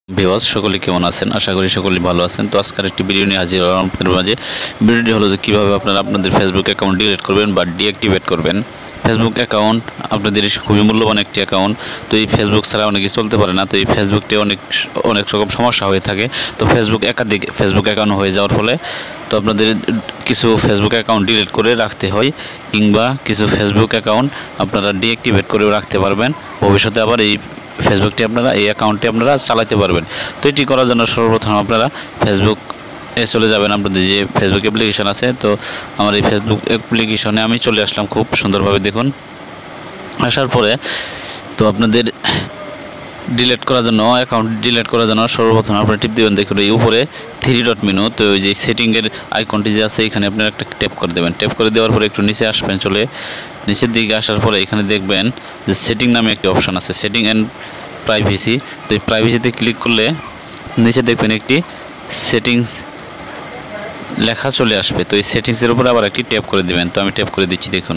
Viewers সকলে কেমন আছেন? আশা করি সকলেই ভালো আছেন। তো আজকের একটি ভিডিও নিয়ে হাজির হলাম আপনাদের মাঝে। ভিডিওটি হলো যে কীভাবে আপনারা আপনাদের ফেসবুক অ্যাকাউন্ট ডিলিট করবেন বা ডিঅ্যাক্টিভেট করবেন। ফেসবুক অ্যাকাউন্ট আপনাদের খুবই মূল্যবান একটি অ্যাকাউন্ট। তো এই ফেসবুক ছাড়া অনেকেই চলতে পারে না। তো এই ফেসবুকটি অনেক রকম সমস্যা হয়ে থাকে। তো একাধিক ফেসবুক অ্যাকাউন্ট হয়ে যাওয়ার ফলে তো আপনাদের কিছু ফেসবুক অ্যাকাউন্ট ডিলিট করে রাখতে হয়, কিংবা কিছু ফেসবুক অ্যাকাউন্ট আপনারা ডিঅ্যাক্টিভেট করেও রাখতে পারবেন। ভবিষ্যতে আবার এই ফেসবুকটি আপনারা এই অ্যাকাউন্টটি আপনারা চালাতে পারবেন। তো এটি করার জন্য সর্বপ্রথম আপনারা ফেসবুক চলে যাবেন। আপনাদের যে ফেসবুক অ্যাপ্লিকেশন আছে, তো আমার এই ফেসবুক অ্যাপ্লিকেশনে আমি চলে আসলাম খুব সুন্দরভাবে। দেখুন, আসার পরে তো আপনাদের ডিলিট করার জন্য অ্যাকাউন্ট ডিলিট করার জন্য সর্বপ্রথম আপনারা টিপ দেবেন। দেখুন এই উপরে 3 ডট মেনু, তো ওই যে সেটিংয়ের আইকনটি যে আছে এখানে আপনারা একটা ট্যাপ করে দেবেন। ট্যাপ করে দেওয়ার পরে একটু নিচে আসবেন, চলে নিচের দিকে আসার পরে এখানে দেখবেন যে সেটিং নামে একটি অপশান আছে, সেটিং অ্যান্ড প্রাইভেসি। তো এই প্রাইভেসিতে ক্লিক করলে নিচে দেখবেন একটি সেটিংস লেখা চলে আসবে। তো এই সেটিংসের উপরে আবার একটি ট্যাপ করে দেবেন। তো আমি ট্যাপ করে দিচ্ছি। দেখুন,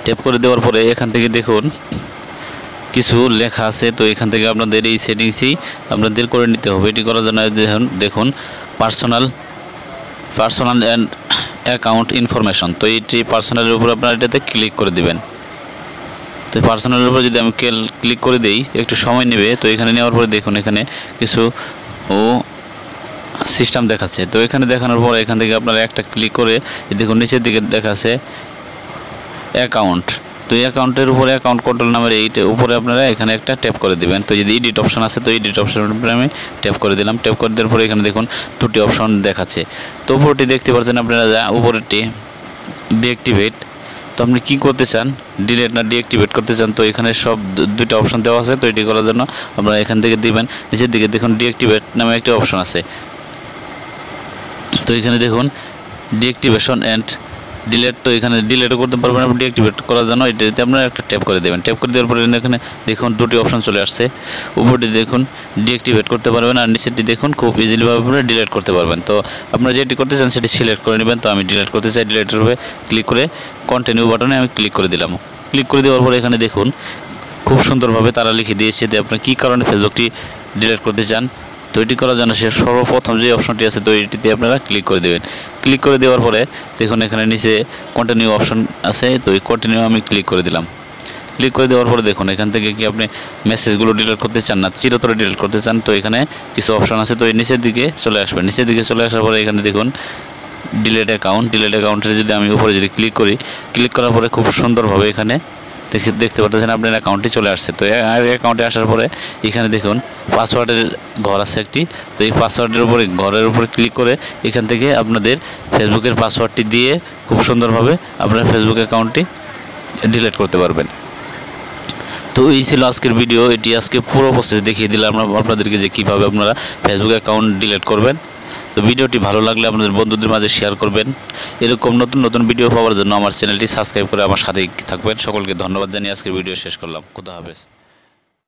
ট্যাপ করে দেওয়ার পরে এখান থেকে দেখুন কিছু লেখা আছে। তো এখান থেকে আপনাদের এই সেটিংসই আপনাদের করে নিতে হবে। এটি করার জন্য দেখুন পার্সোনাল অ্যান্ড অ্যাকাউন্ট ইনফরমেশন। তো এইটি পার্সোনালের উপর আপনারা এটাতে ক্লিক করে দিবেন। তো পার্সোনালের উপর যদি আমি ক্লিক করে দিই একটু সময় নেবে। তো এখানে নেওয়ার পরে দেখুন এখানে কিছু সিস্টেম দেখাচ্ছে। তো এখানে দেখানোর পরে এখান থেকে আপনারা একটা ক্লিক করে দেখুন নিচের দিকে দেখাচ্ছে অ্যাকাউন্ট। তো এই অ্যাকাউন্টের উপরে অ্যাকাউন্ট কন্ট্রোল নামের এইটার উপরে আপনারা এখানে একটা ট্যাপ করে দিবেন। তো যদি এডিট অপশন আছে, তো এডিট অপশনের উপরে আমি ট্যাপ করে দিলাম। ট্যাপ করে দেওয়ার পরে এখানে দেখুন 2টি অপশন দেখাচ্ছে। তো উপরটি দেখতে পাচ্ছেন আপনারা, উপরেরটি ডিঅ্যাক্টিভেট। তো আপনি কী করতে চান, ডিলিট না ডিঅ্যাক্টিভেট করতে চান? তো এখানে সব 2টা অপশন দেওয়া আছে। তো এটি করার জন্য আপনারা এখান থেকে দিবেন। নিচের দিকে দেখুন ডিঅ্যাক্টিভেট নামে একটি অপশন আছে। তো এখানে দেখুন ডিঅ্যাক্টিভেশন অ্যান্ড ডিলিট। তো এখানে ডিলিটও করতে পারবেন, আপনি ডিঅ্যাক্টিভেট করার জন্য এটাতে আপনারা একটা ট্যাপ করে দেবেন। ট্যাপ করে দেওয়ার পরে এখানে দেখুন 2টি অপশন চলে আসছে। উপরটি দেখুন ডিঅ্যাক্টিভেট করতে পারবেন, আর নিচেরটি দেখুন খুব ইজিলিভাবে আপনারা ডিলিট করতে পারবেন। তো আপনারা যেটি করতে চান সেটি সিলেক্ট করে নেবেন। তো আমি ডিলিট করতে চাই, ডিলিটের উপরে ক্লিক করে কন্টিনিউ বাটনে আমি ক্লিক করে দিলাম। ক্লিক করে দেওয়ার পরে এখানে দেখুন খুব সুন্দরভাবে তারা লিখে দিয়েছে যে আপনি কী কারণে ফেসবুকটি ডিলিট করতে চান। তো এটি করার জন্য সর্বপ্রথম যে অপশনটি আছে, তো এটিতে আপনারা ক্লিক করে দেবেন। ক্লিক করে দেওয়ার পরে দেখুন এখানে নিচে কন্টিনিউ অপশন আছে। তো এই কন্টিনিউ আমি ক্লিক করে দিলাম। ক্লিক করে দেওয়ার পরে দেখুন এখান থেকে কি আপনি মেসেজগুলো ডিলিট করতে চান না চিরতরে ডিলিট করতে চান, তো এখানে কিছু অপশন আছে। তো এই নিচের দিকে চলে আসবেন। নিচের দিকে চলে আসার পরে এখানে দেখুন ডিলিট অ্যাকাউন্টের যদি আমি উপরে যদি ক্লিক করি, ক্লিক করার পরে খুব সুন্দরভাবে এখানে দেখতে পাচ্ছেন আপনার অ্যাকাউন্টটি চলে আসছে। তো অ্যাকাউন্টে আসার পরে এখানে দেখুন পাসওয়ার্ডের ঘর আছে একটি। তো এই পাসওয়ার্ডের উপরে ঘরের উপরে ক্লিক করে এখান থেকে আপনাদের ফেসবুকের পাসওয়ার্ডটি দিয়ে খুব সুন্দরভাবে আপনার ফেসবুক অ্যাকাউন্টটি ডিলিট করতে পারবেন। তো এই ছিল আজকের ভিডিও। এটি আজকে পুরো প্রসেস দেখিয়ে দিলাম আপনাদেরকে যে কীভাবে আপনারা ফেসবুক অ্যাকাউন্ট ডিলিট করবেন। তো ভিডিওটি ভালো লাগলে আপনাদের বন্ধুদের মাঝে শেয়ার করবেন। এরকম নতুন ভিডিও পাওয়ার জন্য আমার চ্যানেলটি সাবস্ক্রাইব করে আমার সাথেই থাকবেন। সকলকে ধন্যবাদ জানিয়ে আজকের ভিডিও শেষ করলাম। খুদা হাফেজ।